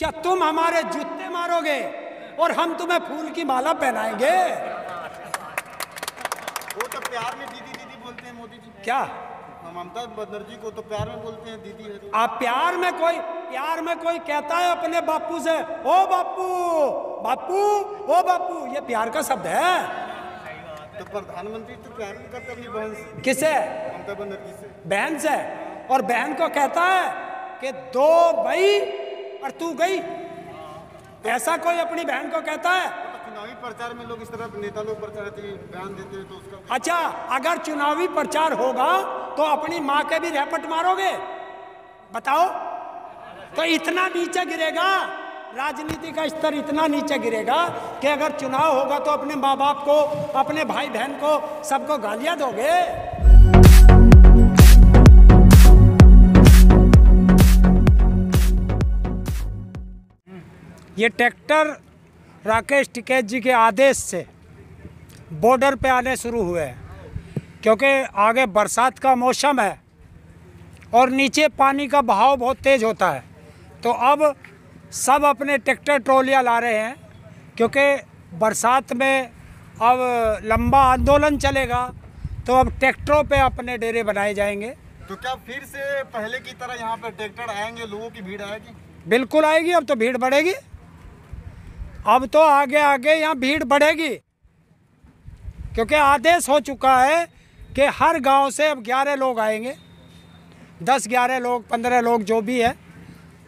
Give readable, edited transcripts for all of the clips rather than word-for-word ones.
क्या तुम हमारे जूते मारोगे और हम तुम्हें फूल की माला पहनाएंगे? वो तो प्यार में दीदी दीदी बोलते हैं मोदी जी। क्या ममता बनर्जी को तो प्यार में बोलते हैं दीदी है। आप प्यार में कोई कहता है अपने बापू से ओ बापू बापू ओ बापू, ये प्यार का शब्द है? तो प्रधानमंत्री तो प्यार भी करते अपनी बहन से। किसे? ममता बनर्जी से। बहन से। और बहन को कहता है कि दो भाई और तू गई, ऐसा कोई अपनी बहन को कहता है? तो चुनावी प्रचार में लोग इस तरह नेता लोग प्रचार बयान देते हैं तो उसका। अच्छा, अगर चुनावी प्रचार होगा तो अपनी माँ के भी रैपट मारोगे? बताओ, तो इतना नीचे गिरेगा राजनीति का स्तर, इतना नीचे गिरेगा कि अगर चुनाव होगा तो अपने माँ बाप को, अपने भाई बहन को, सबको गालियां दोगे। ये ट्रैक्टर राकेश टिकैत जी के आदेश से बॉर्डर पे आने शुरू हुए हैं, क्योंकि आगे बरसात का मौसम है और नीचे पानी का बहाव बहुत तेज़ होता है। तो अब सब अपने ट्रैक्टर ट्रॉलियाँ ला रहे हैं, क्योंकि बरसात में अब लंबा आंदोलन चलेगा, तो अब ट्रैक्टरों पे अपने डेरे बनाए जाएंगे। तो क्या फिर से पहले की तरह यहाँ पे ट्रैक्टर आएंगे, लोगों की भीड़ आएगी? बिल्कुल आएगी, अब तो भीड़ बढ़ेगी। अब तो आगे आगे यहाँ भीड़ बढ़ेगी, क्योंकि आदेश हो चुका है कि हर गांव से अब 11 लोग आएंगे, 10, 11 लोग, 15 लोग जो भी है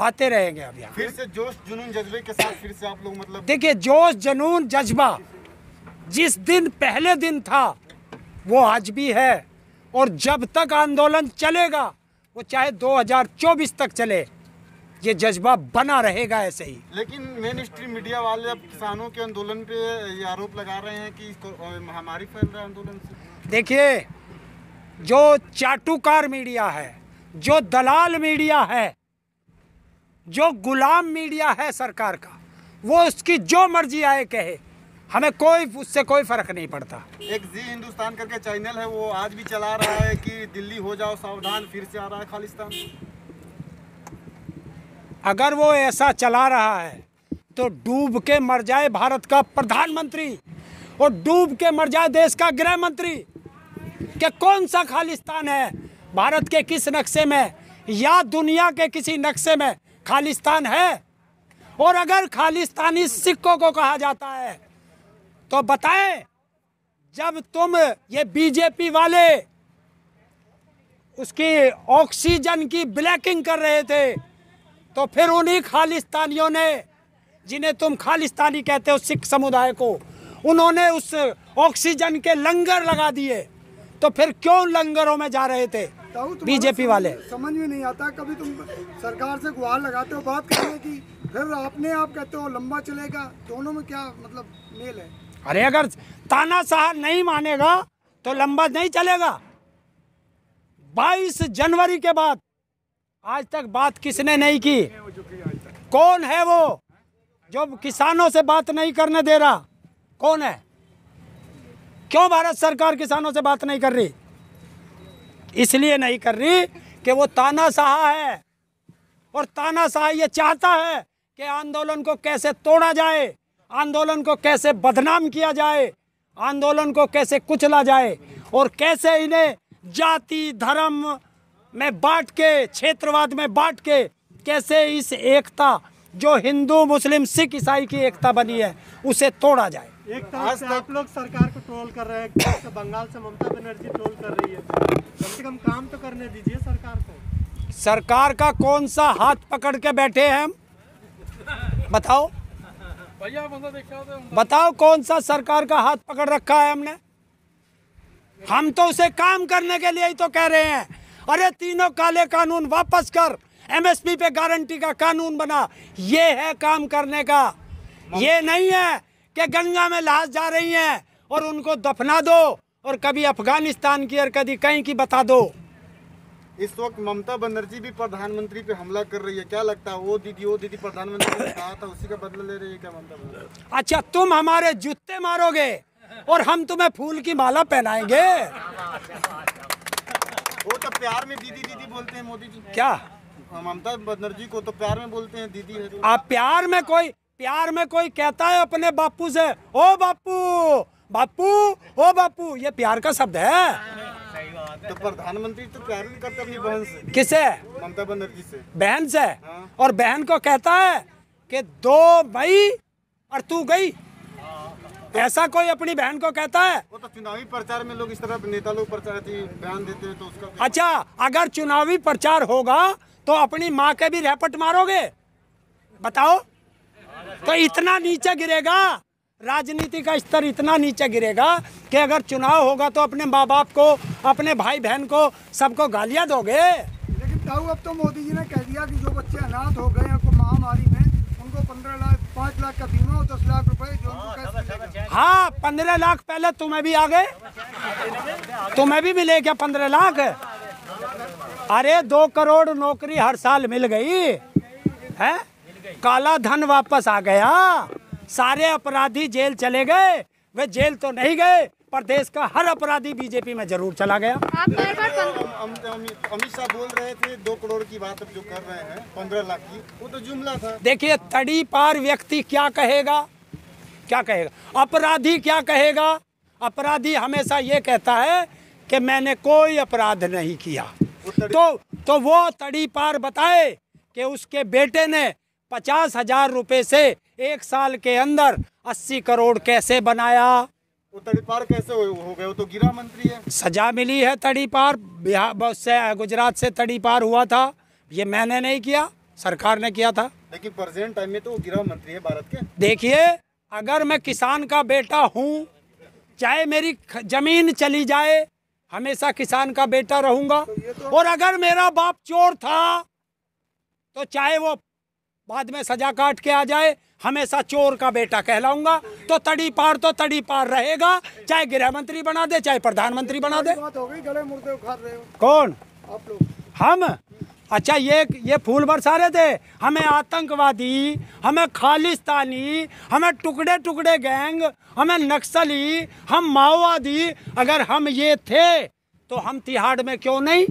आते रहेंगे। अब यहाँ फिर से जोश जुनून जज्बे के साथ फिर से आप लोग मतलब देखिए, जोश जुनून जज्बा जिस दिन पहले दिन था वो आज भी है, और जब तक आंदोलन चलेगा वो चाहे 2024 तक चले, ये जज्बा बना रहेगा ऐसे ही। लेकिन मेन स्ट्रीम मीडिया वाले अब किसानों के आंदोलन पे ये आरोप लगा रहे हैं कि इसको महामारी फैल रहा है आंदोलन से। देखिए, जो चाटुकार मीडिया है, जो दलाल मीडिया है, जो गुलाम मीडिया है सरकार का, वो उसकी जो मर्जी आए कहे, हमें उससे कोई फर्क नहीं पड़ता। एक जी हिंदुस्तान करके चैनल है, वो आज भी चला रहा है कि दिल्ली हो जाओ सावधान, फिर से आ रहा है खालिस्तान। अगर वो ऐसा चला रहा है तो डूब के मर जाए भारत का प्रधानमंत्री और डूब के मर जाए देश का गृह मंत्री। कि कौन सा खालिस्तान है भारत के किस नक्शे में या दुनिया के किसी नक्शे में खालिस्तान है? और अगर खालिस्तानी सिक्कों को कहा जाता है तो बताएं, जब तुम ये बीजेपी वाले उसकी ऑक्सीजन की ब्लैकिंग कर रहे थे, तो फिर उन्हीं खालिस्तानियों ने, जिन्हें तुम खालिस्तानी कहते हो सिख समुदाय को, उन्होंने उस ऑक्सीजन के लंगर लगा दिए। तो फिर क्यों लंगरों में जा रहे थे बीजेपी वाले? समझ में नहीं आता। कभी तुम सरकार से गुहार लगाते हो बात करने की, फिर आपने आप कहते हो लंबा चलेगा, दोनों में क्या मतलब मेल है? अरे अगर तानाशाह नहीं मानेगा तो लंबा नहीं चलेगा। 22 जनवरी के बाद आज तक बात किसने नहीं की? कौन है वो जो किसानों से बात नहीं करने दे रहा? कौन है? क्यों भारत सरकार किसानों से बात नहीं कर रही? इसलिए नहीं कर रही कि वो तानाशाह है, और तानाशाह ये चाहता है कि आंदोलन को कैसे तोड़ा जाए, आंदोलन को कैसे बदनाम किया जाए, आंदोलन को कैसे कुचला जाए, और कैसे इन्हें जाति धर्म में बांट के, क्षेत्रवाद में बांट के, कैसे इस एकता जो हिंदू मुस्लिम सिख ईसाई की एकता बनी है उसे तोड़ा जाए। एक तरफ से आप लोग सरकार को ट्रोल कर रहे हैं, तो बंगाल से ममता बनर्जी ट्रोल कर रही है, कम से कम काम तो करने दीजिए सरकार को। सरकार का कौन सा हाथ पकड़ के बैठे हैं हम? बताओ भैया, बताओ कौन सा सरकार का हाथ पकड़ रखा है हमने? हम तो उसे काम करने के लिए ही तो कह रहे हैं। अरे तीनों काले कानून वापस कर, एमएसपी पे गारंटी का कानून बना, ये है काम करने का। ये नहीं है कि गंगा में लाश जा रही हैं और उनको दफना दो, और कभी अफगानिस्तान की और कभी कहीं की बता दो। इस वक्त ममता बनर्जी भी प्रधानमंत्री पे हमला कर रही है, क्या लगता है? वो दीदी प्रधानमंत्री ने कहा था, उसी का बदला ले रही है क्या ममता बनर्जी? अच्छा, तुम हमारे जूते मारोगे और हम तुम्हें फूल की माला पहनाएंगे? वो तो प्यार में दीदी दीदी बोलते हैं मोदी जी। क्या ममता बनर्जी को तो प्यार में बोलते हैं दीदी है तो। आप प्यार में कोई कहता है अपने बापू से ओ बापू बापू ओ बापू, ये प्यार का शब्द है। तो प्रधानमंत्री तो प्यार भी करते अपनी बहन से। किसे? ममता बनर्जी से। बहन से। हाँ। और बहन को कहता है कि 2 मई और तू गई, ऐसा कोई अपनी बहन को कहता है? वो तो चुनावी प्रचार में लोग इस तरह नेता लोग प्रचार बयान देते हैं तो उसका क्या? अच्छा, अगर चुनावी प्रचार होगा तो अपनी माँ के भी रैपट मारोगे? बताओ। तो इतना नीचे गिरेगा, राजनीति का स्तर इतना नीचे गिरेगा कि अगर चुनाव होगा तो अपने माँ बाप को, अपने भाई बहन को, सबको गालियाँ दोगे। लेकिन ताऊ अब तो मोदी जी ने कह दिया कि जो बच्चे अनाथ हो गए हैं महामारी में उनको 15 लाख 5 लाख का बीमा और 10 लाख रुपए जो उनको कैसे मिलेगा? हाँ, 15 लाख पहले तुम्हें भी आ गए, तुम्हें भी मिले क्या 15 लाख? अरे 2 करोड़ नौकरी हर साल मिल गई है, काला धन वापस आ गया, सारे अपराधी जेल चले गए। वे जेल तो नहीं गए, पर देश का हर अपराधी बीजेपी में जरूर चला गया। अमित शाह बोल रहे थे 2 करोड़ की बात अब जो कर रहे हैं 15 लाख की, वो तो जुमला था। देखिए, तड़ी पार व्यक्ति क्या कहेगा, क्या कहेगा, अपराधी क्या कहेगा? अपराधी हमेशा ये कहता है कि मैंने कोई अपराध नहीं किया। तो वो तड़ी पार बताए कि उसके बेटे ने 50,000 रुपए से 1 साल के अंदर 80 करोड़ कैसे बनाया। वो तड़ी पार कैसे हो गए? वो तो गृह मंत्री है। सजा मिली है तड़ी पार, बिहार से, गुजरात से तड़ी पार हुआ था, ये मैंने नहीं किया, सरकार ने किया था। लेकिन प्रेजेंट टाइम में तो वो गृह मंत्री है भारत के। देखिए, अगर मैं किसान का बेटा हूँ, चाहे मेरी जमीन चली जाए, हमेशा किसान का बेटा रहूंगा। और अगर मेरा बाप चोर था तो चाहे वो बाद में सजा काट के आ जाए, हमेशा चोर का बेटा कहलाऊंगा। तो तड़ी पार रहेगा, चाहे गृह मंत्री बना दे, चाहे प्रधानमंत्री बना दे। बात हो गई, गले मुर्दे उखाड़ रहे हो कौन? आप लोग। हम? अच्छा, ये फूल बरसा रहे थे, हमें आतंकवादी, हमें खालिस्तानी, हमें टुकड़े टुकड़े गैंग, हमें नक्सली, हम माओवादी। अगर हम ये थे तो हम तिहाड़ में क्यों नहीं?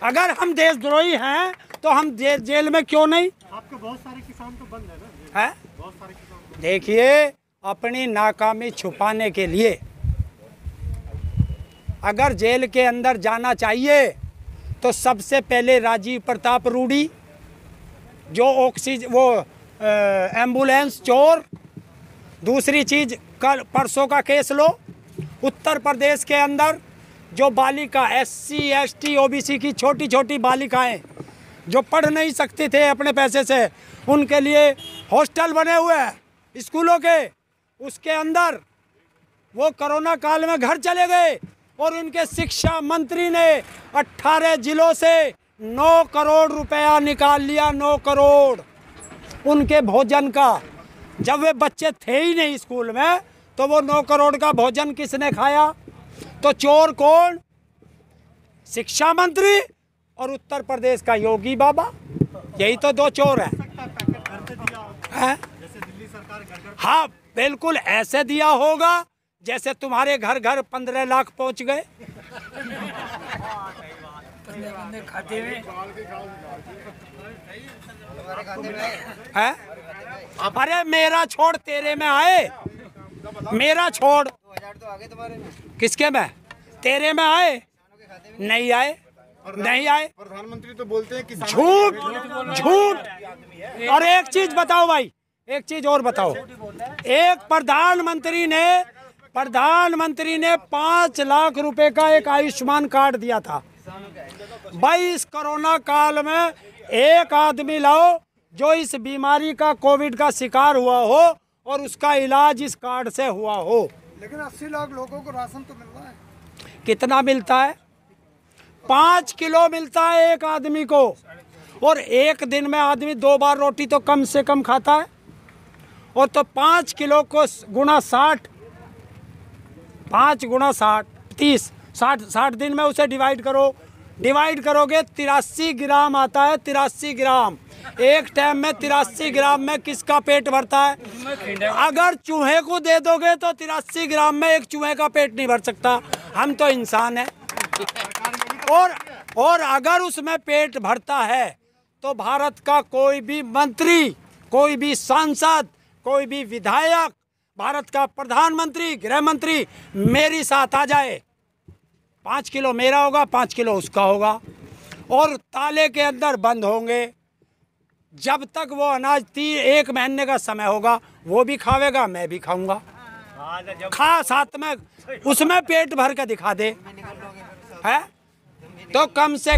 अगर हम देशद्रोही हैं तो हम जेल में क्यों नहीं? आपके बहुत सारे किसान तो बंद है ना? है? बहुत सारे किसान। देखिए, अपनी नाकामी छुपाने के लिए अगर जेल के अंदर जाना चाहिए तो सबसे पहले राजीव प्रताप रूडी, जो एम्बुलेंस चोर। दूसरी चीज, कल परसों का केस लो, उत्तर प्रदेश के अंदर जो बालिका SC ST OBC की छोटी छोटी बालिकाएं जो पढ़ नहीं सकते थे अपने पैसे से, उनके लिए हॉस्टल बने हुए हैं स्कूलों के, उसके अंदर वो कोरोना काल में घर चले गए और उनके शिक्षा मंत्री ने 18 जिलों से 9 करोड़ रुपया निकाल लिया। 9 करोड़ उनके भोजन का। जब वे बच्चे थे ही नहीं स्कूल में तो वो 9 करोड़ का भोजन किसने खाया? तो चोर कौन? शिक्षा मंत्री और उत्तर प्रदेश का योगी बाबा, यही तो 2 चोर हैं। जैसे दिल्ली सरकार घर-घर। हाँ, बिल्कुल ऐसे दिया होगा जैसे तुम्हारे घर घर 15 लाख पहुंच गए। है? अरे मेरा छोड़ तेरे में आए, मेरा छोड़ किसके में? तेरे में आए? नहीं आए, नहीं आए। प्रधानमंत्री तो बोलते हैं कि झूठ झूठ। और एक चीज बताओ भाई, एक चीज और बताओ, एक प्रधानमंत्री ने 5 लाख रुपए का एक आयुष्मान कार्ड दिया था। भाई, इस कोरोना काल में एक आदमी लाओ जो इस बीमारी का, कोविड का शिकार हुआ हो और उसका इलाज इस कार्ड से हुआ हो। लेकिन 80 लाख लोगों को राशन तो मिल रहा है। कितना मिलता है? 5 किलो मिलता है एक आदमी को, और एक दिन में आदमी 2 बार रोटी तो कम से कम खाता है। और तो 5 किलो को गुणा 60, 5 गुणा 60, 30, 60 दिन में उसे डिवाइड करो, डिवाइड करोगे 83 ग्राम आता है। 83 ग्राम एक टाइम में, 83 ग्राम में किसका पेट भरता है? अगर चूहे को दे दोगे तो 83 ग्राम में एक चूहे का पेट नहीं भर सकता। हम तो इंसान हैं। और और अगर उसमें पेट भरता है तो भारत का कोई भी मंत्री, कोई भी सांसद, कोई भी विधायक, भारत का प्रधानमंत्री, गृह मंत्री मेरे साथ आ जाए, 5 किलो मेरा होगा, 5 किलो उसका होगा, और ताले के अंदर बंद होंगे। जब तक वो अनाज 1 महीने का समय होगा, वो भी खावेगा, मैं भी खाऊंगा। खा साथ में, उसमें पेट भर के दिखा दे, है तो कम से